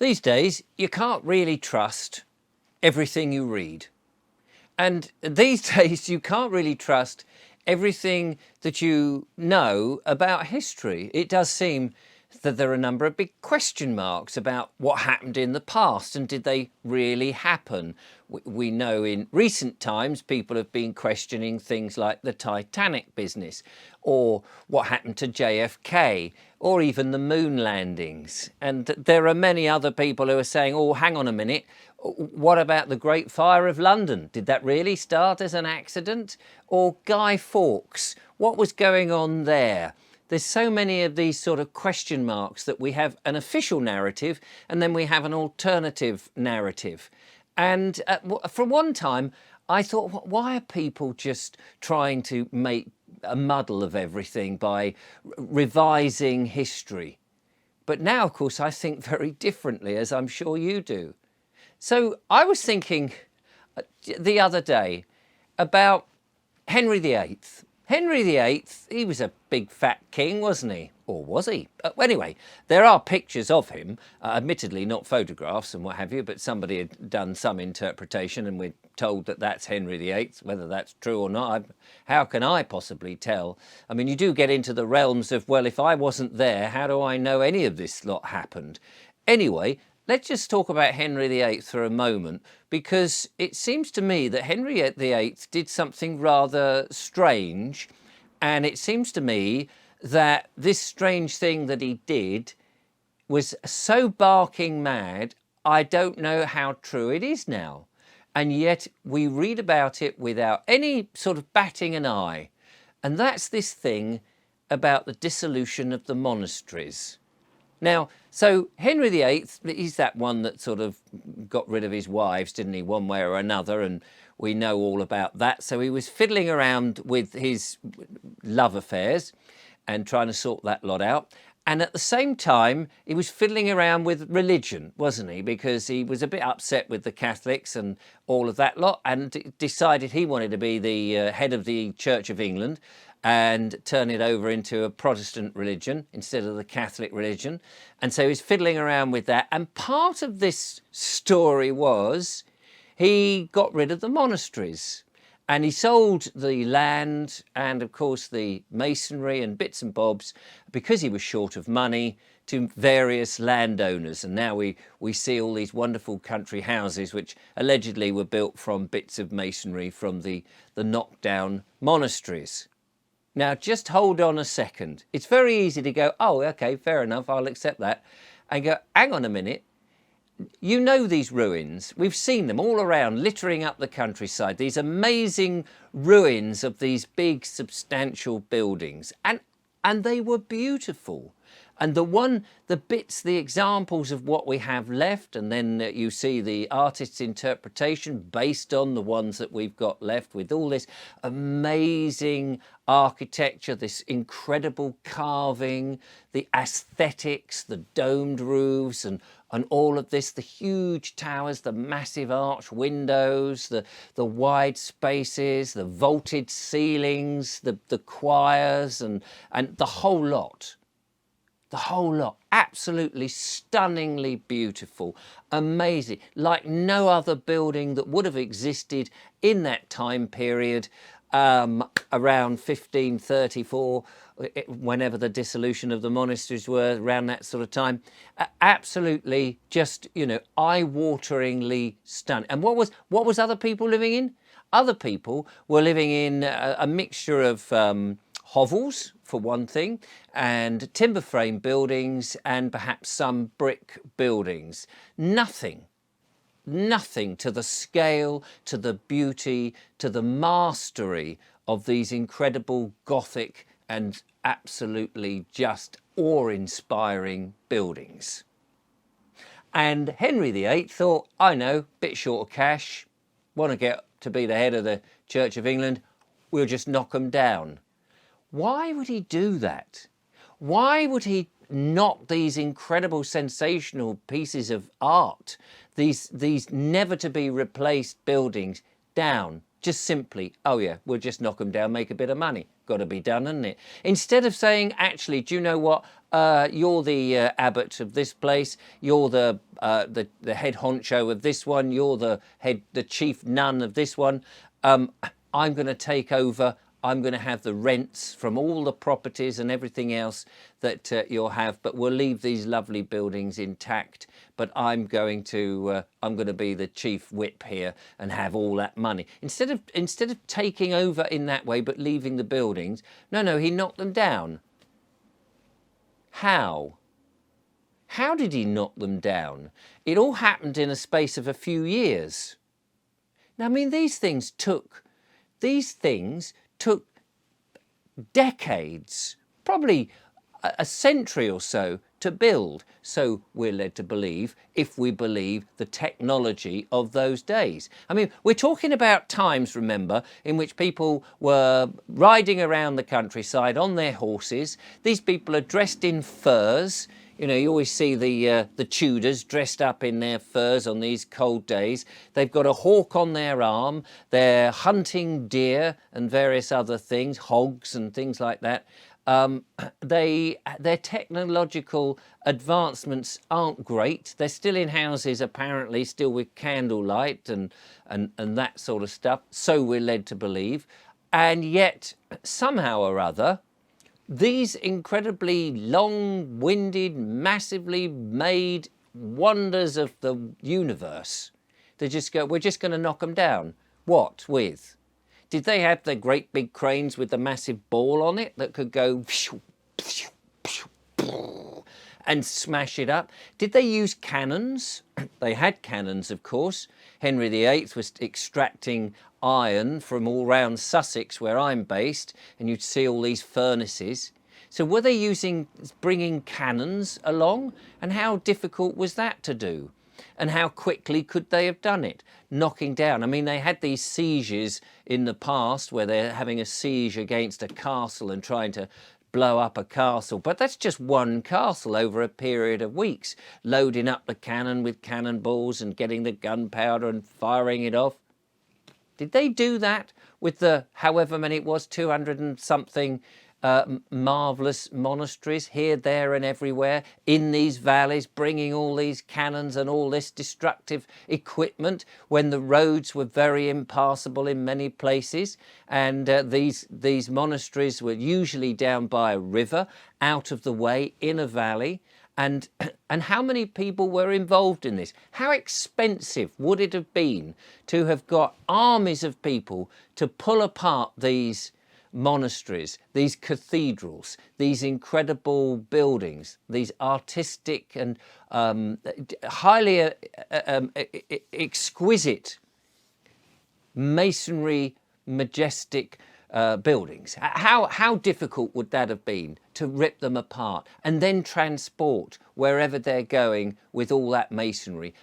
These days, you can't really trust everything you read. And these days, you can't really trust everything that you know about history. It does seem that there are a number of big question marks about what happened in the past and did they really happen. We know in recent times people have been questioning things like the Titanic business or what happened to JFK or even the moon landings. And there are many other people who are saying, oh, hang on a minute, what about the Great Fire of London? Did that really start as an accident? Or Guy Fawkes, what was going on there? There's so many of these sort of question marks that we have an official narrative and then we have an alternative narrative. And for one time, I thought, why are people just trying to make a muddle of everything by revising history? But now, of course, I think very differently, as I'm sure you do. So I was thinking the other day about Henry VIII. Henry VIII, he was a big fat king, wasn't he? Or was he? Anyway, there are pictures of him, admittedly not photographs and what have you, but somebody had done some interpretation and we're told that that's Henry VIII. Whether that's true or not, how can I possibly tell? I mean, you do get into the realms of, well, if I wasn't there, how do I know any of this lot happened? Anyway, let's just talk about Henry VIII for a moment, because it seems to me that Henry VIII did something rather strange, and it seems to me that this strange thing that he did was so barking mad, I don't know how true it is now. And yet we read about it without any sort of batting an eye. And that's this thing about the dissolution of the monasteries. Now, so Henry VIII, he's that one that sort of got rid of his wives, didn't he, one way or another, and we know all about that. So he was fiddling around with his love affairs and trying to sort that lot out. And at the same time, he was fiddling around with religion, wasn't he? Because he was a bit upset with the Catholics and all of that lot, and decided he wanted to be the head of the Church of England and turn it over into a Protestant religion instead of the Catholic religion. And so he's fiddling around with that. And part of this story was he got rid of the monasteries and he sold the land and, of course, the masonry and bits and bobs because he was short of money to various landowners. And now we see all these wonderful country houses which allegedly were built from bits of masonry from the knockdown monasteries. Now, just hold on a second. It's very easy to go, oh, OK, fair enough, I'll accept that. And go, hang on a minute. You know these ruins. We've seen them all around, littering up the countryside. These amazing ruins of these big, substantial buildings. And they were beautiful. And the bits, the examples of what we have left, and then you see the artist's interpretation based on the ones that we've got left with all this amazing architecture, this incredible carving, the aesthetics, the domed roofs and all of this, the huge towers, the massive arch windows, the wide spaces, the vaulted ceilings, the choirs and the whole lot. The whole lot, absolutely stunningly beautiful, amazing, like no other building that would have existed in that time period, around 1534, whenever the dissolution of the monasteries were, around that sort of time. Absolutely just, you know, eye-wateringly stunning. And what was other people living in? Other people were living in a mixture of hovels, for one thing, and timber frame buildings and perhaps some brick buildings. Nothing to the scale, to the beauty, to the mastery of these incredible Gothic and absolutely just awe-inspiring buildings. And Henry VIII thought, I know, bit short of cash, want to get to be the head of the Church of England, we'll just knock them down. Why would he do that? Why would he knock these incredible, sensational pieces of art, these never to be replaced buildings down? Just simply, oh yeah, we'll just knock them down, make a bit of money. Got to be done, hasn't it? Instead of saying, actually, do you know what? You're the abbot of this place. You're the head honcho of this one. You're the chief nun of this one. I'm going to take over. I'm going to have the rents from all the properties and everything else that you'll have, but we'll leave these lovely buildings intact. But I'm going to be the chief whip here and have all that money. Instead of taking over in that way, but leaving the buildings, no, he knocked them down. How? How did he knock them down? It all happened in a space of a few years. Now, I mean, these things took decades, probably a century or so to build. So we're led to believe, if we believe the technology of those days. I mean, we're talking about times, remember, in which people were riding around the countryside on their horses. These people are dressed in furs. You know, you always see the Tudors dressed up in their furs on these cold days. They've got a hawk on their arm. They're hunting deer and various other things, hogs and things like that. Their technological advancements aren't great. They're still in houses, apparently, still with candlelight and that sort of stuff. So we're led to believe. And yet, somehow or other, these incredibly long-winded, massively made wonders of the universe, they just go, we're just going to knock them down. What with? Did they have the great big cranes with the massive ball on it that could go and smash it up? Did they use cannons? They had cannons, of course. Henry VIII was extracting iron from all round Sussex, where I'm based, and you'd see all these furnaces. So were they bringing cannons along? And how difficult was that to do? And how quickly could they have done it? Knocking down. I mean, they had these sieges in the past where they're having a siege against a castle and trying to blow up a castle. But that's just one castle over a period of weeks, loading up the cannon with cannonballs and getting the gunpowder and firing it off. Did they do that with the, however many it was, 200 and something marvellous monasteries here, there and everywhere in these valleys, bringing all these cannons and all this destructive equipment when the roads were very impassable in many places, and these monasteries were usually down by a river, out of the way, in a valley? And how many people were involved in this? How expensive would it have been to have got armies of people to pull apart these monasteries, these cathedrals, these incredible buildings, these artistic and highly exquisite masonry, majestic buildings? How difficult would that have been to rip them apart and then transport wherever they're going with all that masonry,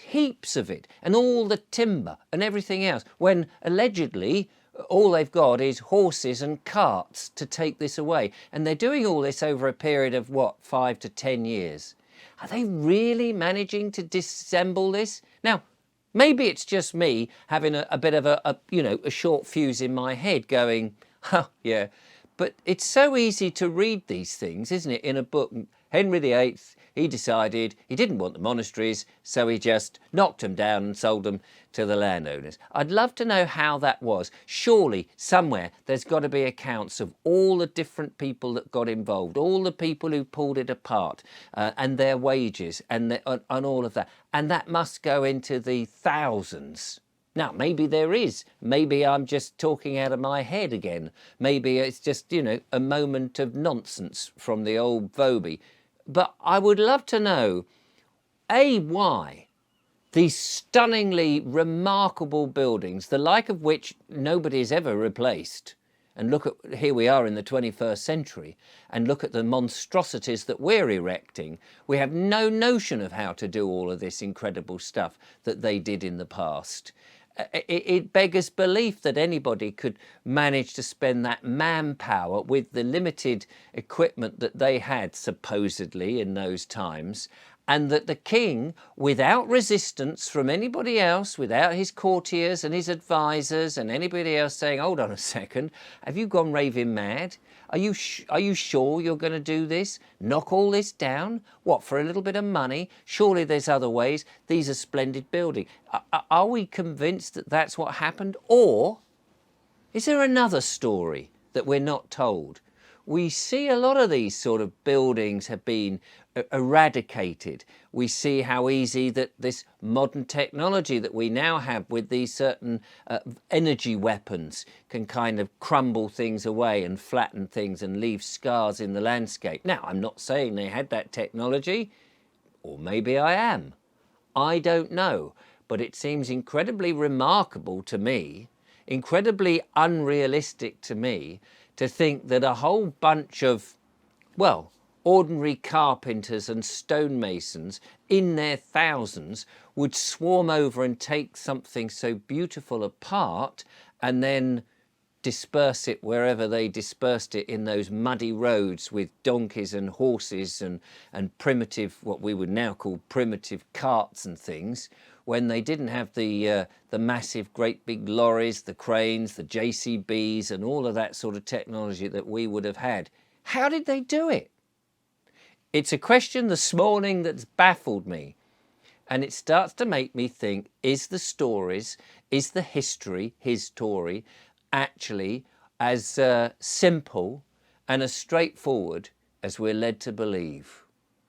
heaps of it, and all the timber and everything else, when allegedly all they've got is horses and carts to take this away. And they're doing all this over a period of, what, 5 to 10 years? Are they really managing to disassemble this? Now, maybe it's just me having a bit of a short fuse in my head going, oh, yeah. But it's so easy to read these things, isn't it, in a book. Henry VIII, he decided he didn't want the monasteries, so he just knocked them down and sold them to the landowners. I'd love to know how that was. Surely, somewhere, there's got to be accounts of all the different people that got involved, all the people who pulled it apart, and their wages, and all of that. And that must go into the thousands. Now, maybe there is. Maybe I'm just talking out of my head again. Maybe it's just, a moment of nonsense from the old Vobie. But I would love to know, A, why these stunningly remarkable buildings, the like of which nobody has ever replaced, and look at, here we are in the 21st century, and look at the monstrosities that we're erecting. We have no notion of how to do all of this incredible stuff that they did in the past. It beggars belief that anybody could manage to spend that manpower with the limited equipment that they had supposedly in those times, and that the king, without resistance from anybody else, without his courtiers and his advisors and anybody else saying, hold on a second, have you gone raving mad? Are you sure you're going to do this? Knock all this down? What, for a little bit of money? Surely there's other ways. These are splendid buildings. Are we convinced that that's what happened? Or is there another story that we're not told? We see a lot of these sort of buildings have been eradicated. We see how easy that this modern technology that we now have with these certain energy weapons can kind of crumble things away and flatten things and leave scars in the landscape. Now, I'm not saying they had that technology, or maybe I am. I don't know, but it seems incredibly remarkable to me, incredibly unrealistic to me, to think that a whole bunch of, well, ordinary carpenters and stonemasons in their thousands would swarm over and take something so beautiful apart and then disperse it wherever they dispersed it in those muddy roads with donkeys and horses and primitive, what we would now call primitive carts and things, when they didn't have the massive great big lorries, the cranes, the JCBs and all of that sort of technology that we would have had. How did they do it? It's a question this morning that's baffled me, and it starts to make me think, is the stories, is the history, his story, actually as simple and as straightforward as we're led to believe?